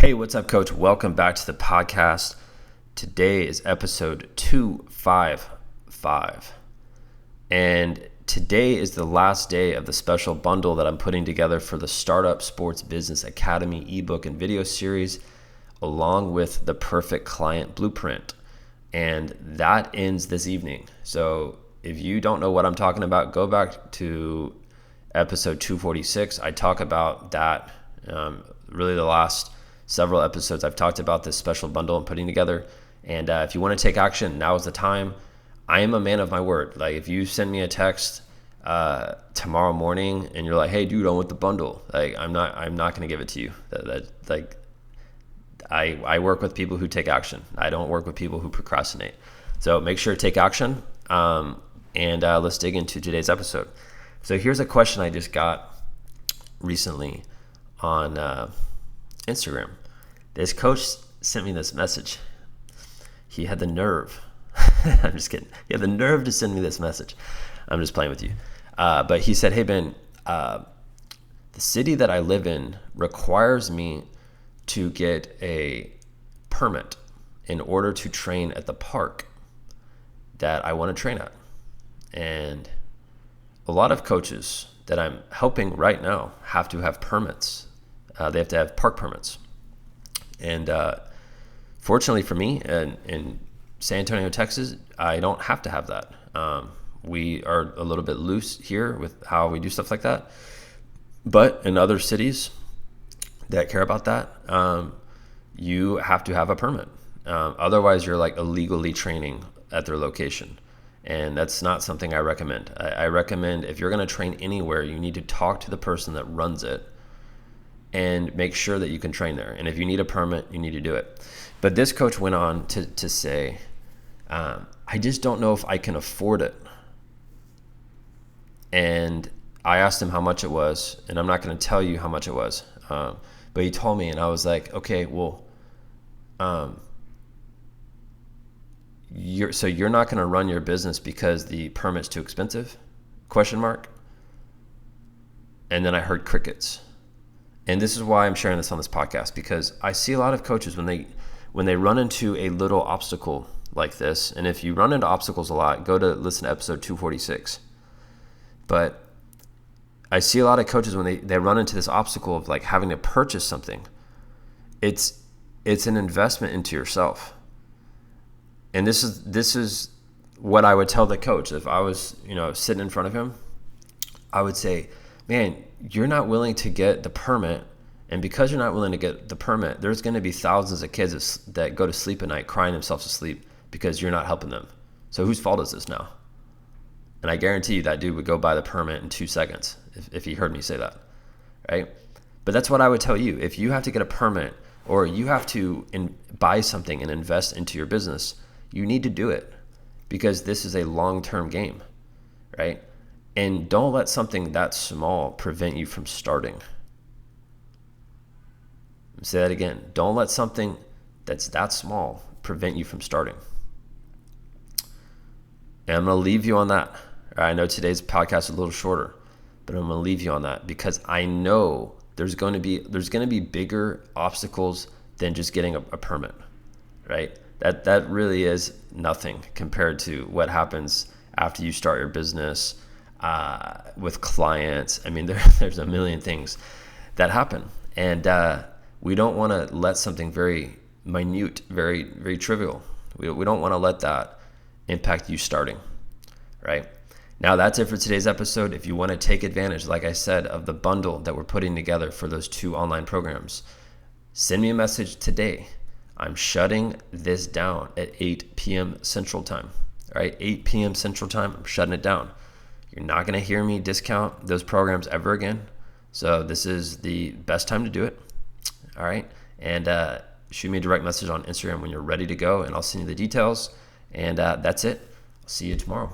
Hey, what's up, coach? Welcome back to the podcast. Today is episode 255. And today is the last day of the special bundle that I'm putting together for the Startup Sports Business Academy ebook and video series, along with the Perfect Client Blueprint. And that ends this evening. So if you don't know what I'm talking about, go back to episode 246. I talk about that, really the last several episodes. I've talked about this special bundle I'm putting together. And if you want to take action, now is the time. I am a man of my word. Like if you send me a text tomorrow morning and you're like, hey dude, I want the bundle. Like I'm not going to give it to you. I work with people who take action. I don't work with people who procrastinate. So make sure to take action. And let's dig into today's episode. So here's a question I just got recently on Instagram. This coach sent me this message. He had the nerve. I'm just kidding. He had the nerve to send me this message. I'm just playing with you. But he said, hey, Ben, the city that I live in requires me to get a permit in order to train at the park that I want to train at. And a lot of coaches that I'm helping right now have to have permits. They have to have park permits. And fortunately for me, in San Antonio, Texas, I don't have to have that. We are a little bit loose here with how we do stuff like that. But in other cities that care about that, you have to have a permit. Otherwise, you're like illegally training at their location. And that's not something I recommend. I recommend if you're going to train anywhere, you need to talk to the person that runs it and make sure that you can train there. And if you need a permit, you need to do it. But this coach went on to say, I just don't know if I can afford it. And I asked him how much it was, and I'm not going to tell you how much it was. But he told me, and I was like, okay, well, you're not going to run your business because the permit's too expensive? ? And then I heard crickets. And this is why I'm sharing this on this podcast, because I see a lot of coaches when they run into a little obstacle like this, and if you run into obstacles a lot, go to listen to episode 246. But I see a lot of coaches when they run into this obstacle of like having to purchase something. It's an investment into yourself. And this is what I would tell the coach if I was, sitting in front of him. I would say, man, you're not willing to get the permit, and because you're not willing to get the permit, there's going to be thousands of kids that go to sleep at night crying themselves to sleep because you're not helping them. So whose fault is this now? And I guarantee you that dude would go buy the permit in 2 seconds if he heard me say that, right? But that's what I would tell you. If you have to get a permit or you have to buy something and invest into your business, you need to do it because this is a long-term game, right? And don't let something that small prevent you from starting. Say that again. Don't let something that's that small prevent you from starting. And I'm going to leave you on that. I know today's podcast is a little shorter, but I'm going to leave you on that because I know there's going to be bigger obstacles than just getting a permit, right? That really is nothing compared to what happens after you start your business with clients. I mean, there's a million things that happen, and we don't want to let something very minute, very, very trivial. We don't want to let that impact you starting, right? Now that's it for today's episode. If you want to take advantage, like I said, of the bundle that we're putting together for those 2 online programs, send me a message today. I'm shutting this down at 8 p.m. Central Time, all right? 8 p.m. Central Time, I'm shutting it down. You're not going to hear me discount those programs ever again. So this is the best time to do it, all right? And shoot me a direct message on Instagram when you're ready to go, and I'll send you the details. And that's it. I'll see you tomorrow.